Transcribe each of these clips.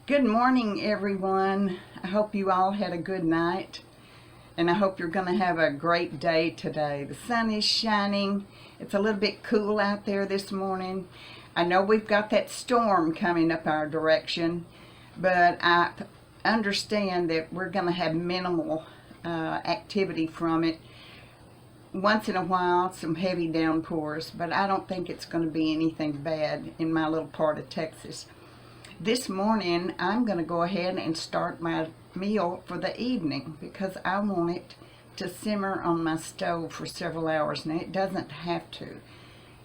Good morning, everyone. I hope you all had a good night, and I hope you're going to have a great day today. The sun is shining. It's a little bit cool out there this morning. I know we've got that storm coming up our direction, but I understand that we're going to have minimal activity from it. Once in a while, some heavy downpours, but I don't think it's going to be anything bad in my little part of Texas. This morning, I'm going to go ahead and start my meal for the evening because I want it to simmer on my stove for several hours. Now, it doesn't have to.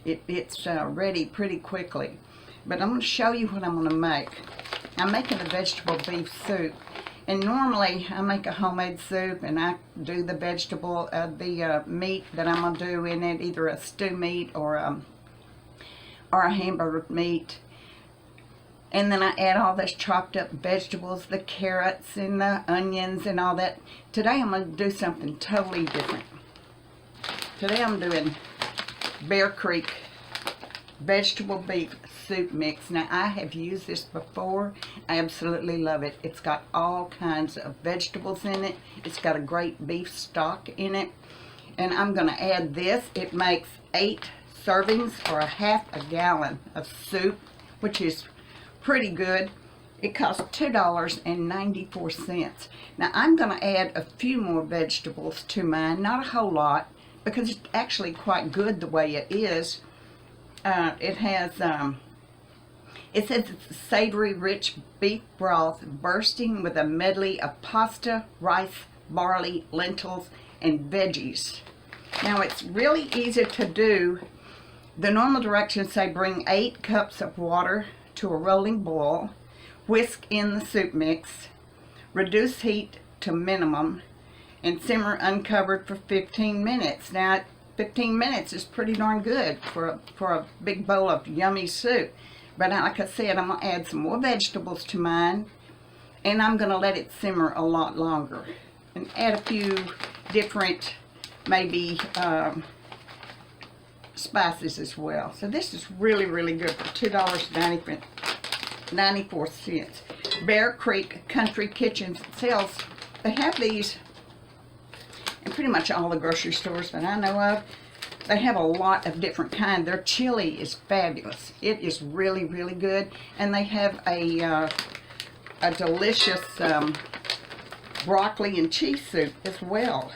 It's ready pretty quickly. But I'm going to show you what I'm going to make. I'm making a vegetable beef soup. And normally, I make a homemade soup and I do the vegetable, the meat that I'm going to do in it, either a stew meat or a hamburger meat. And then I add all this chopped up vegetables, the carrots and the onions and all that. Today I'm going to do something totally different. Today I'm doing Bear Creek vegetable beef soup mix. Now I have used this before. I absolutely love it. It's got all kinds of vegetables in it. It's got a great beef stock in it. And I'm going to add this. It makes 8 servings or a half a gallon of soup, which is pretty good. It costs $2.94. Now I'm going to add a few more vegetables to mine, not a whole lot, because it's actually quite good the way it is. It says it's a savory, rich beef broth bursting with a medley of pasta, rice, barley, lentils, and veggies. Now it's really easy to do. The normal directions say bring 8 cups of water to a rolling boil, whisk in the soup mix, reduce heat to minimum, and simmer uncovered for 15 minutes. Now, 15 minutes is pretty darn good for a big bowl of yummy soup. But like I said, I'm going to add some more vegetables to mine, and I'm going to let it simmer a lot longer. And add a few different, maybe, spices as well. So this is really, really good for $2.94. Bear Creek Country Kitchen sells, they have these in pretty much all the grocery stores that I know of. They have a lot of different kinds. Their chili is fabulous. It is really, really good. And they have a delicious broccoli and cheese soup as well.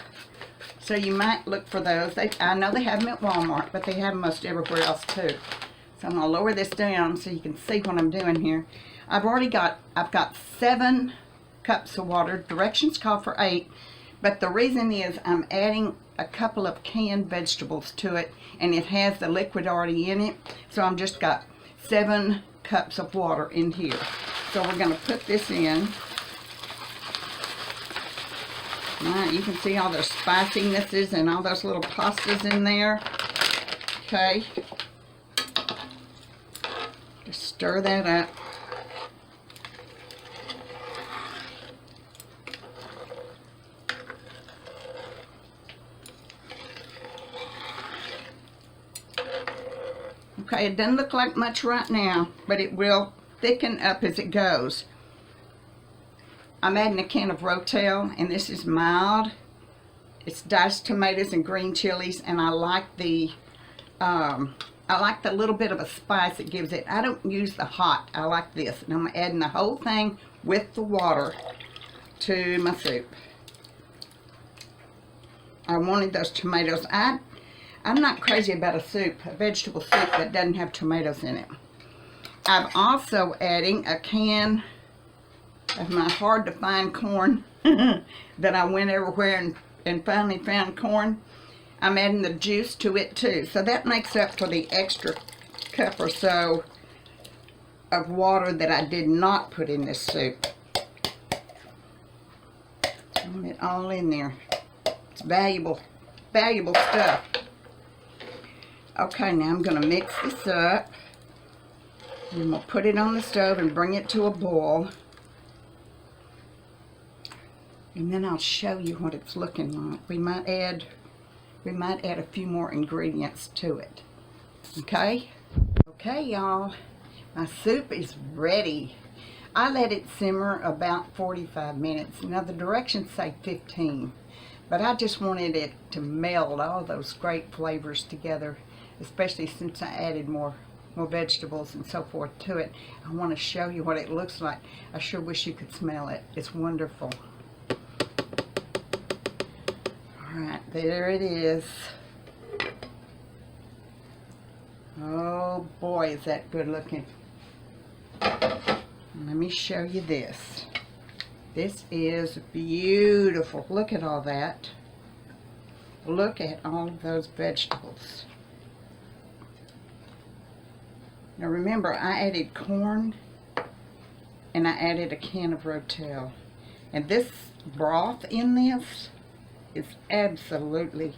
So you might look for those. I know they have them at Walmart, but they have them most everywhere else too. So I'm going to lower this down so you can see what I'm doing here. I've got 7 cups of water. Directions call for 8. But the reason is I'm adding a couple of canned vegetables to it, and it has the liquid already in it. So I'm just got 7 cups of water in here. So we're going to put this in. Alright, you can see all those spicinesses and all those little pastas in there. Okay. Just stir that up. Okay, it doesn't look like much right now, but it will thicken up as it goes. I'm adding a can of Rotel, and this is mild. It's diced tomatoes and green chilies, and I like the little bit of a spice it gives it. I don't use the hot. I like this, and I'm adding the whole thing with the water to my soup. I wanted those tomatoes. I'm not crazy about a vegetable soup that doesn't have tomatoes in it. I'm also adding a can of my hard to find corn that I went everywhere and finally found corn. I'm adding the juice to it too. So that makes up for the extra cup or so of water that I did not put in this soup. Put it all in there. It's valuable stuff. Okay, now I'm going to mix this up. And we'll put it on the stove and bring it to a boil. And then I'll show you what it's looking like. We might add a few more ingredients to it. Okay? Okay, y'all. My soup is ready. I let it simmer about 45 minutes. Now the directions say 15, but I just wanted it to meld all those great flavors together, especially since I added more vegetables and so forth to it. I want to show you what it looks like. I sure wish you could smell it. It's wonderful. Alright, there it is. Oh boy, is that good looking. Let me show you this. This is beautiful. Look at all that. Look at all of those vegetables. Now remember, I added corn and I added a can of Rotel. And this broth in this is absolutely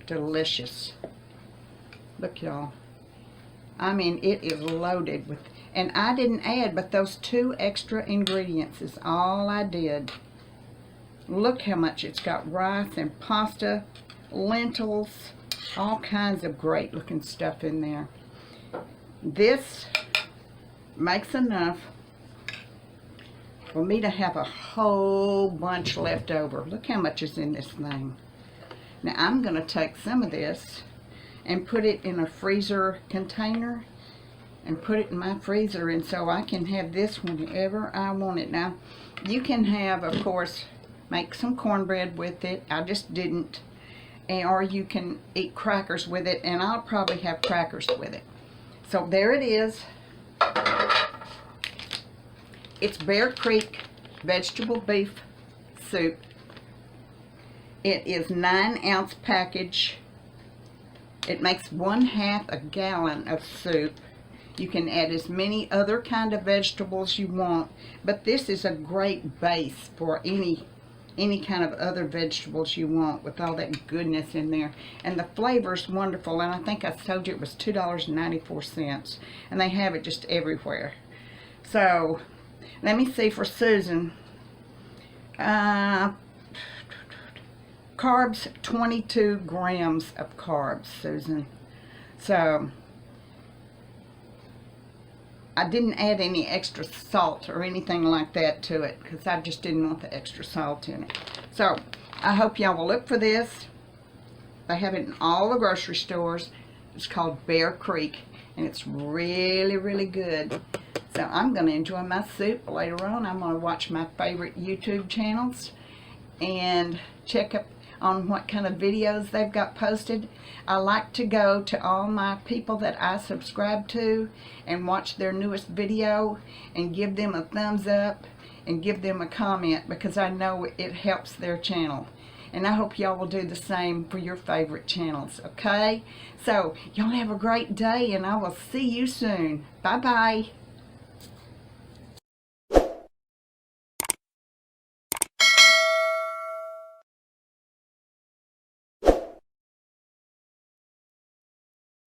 delicious. Look, y'all. I mean, it is loaded with, and I didn't add but those 2 extra ingredients is all I did. Look how much it's got: rice and pasta, lentils, all kinds of great looking stuff in there. This makes enough for me to have a whole bunch left over. Look how much is in this thing. Now I'm going to take some of this and put it in a freezer container and put it in my freezer, and so I can have this whenever I want it. Now you can have, of course, make some cornbread with it. I just didn't. Or you can eat crackers with it, and I'll probably have crackers with it. So there it is. It's Bear Creek vegetable beef soup. It is 9-ounce package. It makes 1/2 gallon of soup. You can add as many other kind of vegetables you want, but this is a great base for any kind of other vegetables you want, with all that goodness in there. And the flavor's wonderful, and I think I told you it was $2.94, and they have it just everywhere. So let me see for Susan. Carbs, 22 grams of carbs, Susan. So I didn't add any extra salt or anything like that to it, because I just didn't want the extra salt in it. So I hope y'all will look for this. They have it in all the grocery stores. It's called Bear Creek, and it's really, really good. So I'm going to enjoy my soup. Later on, I'm going to watch my favorite YouTube channels and check up on what kind of videos they've got posted. I like to go to all my people that I subscribe to and watch their newest video and give them a thumbs up and give them a comment, because I know it helps their channel. And I hope y'all will do the same for your favorite channels, okay? So y'all have a great day, and I will see you soon. Bye-bye.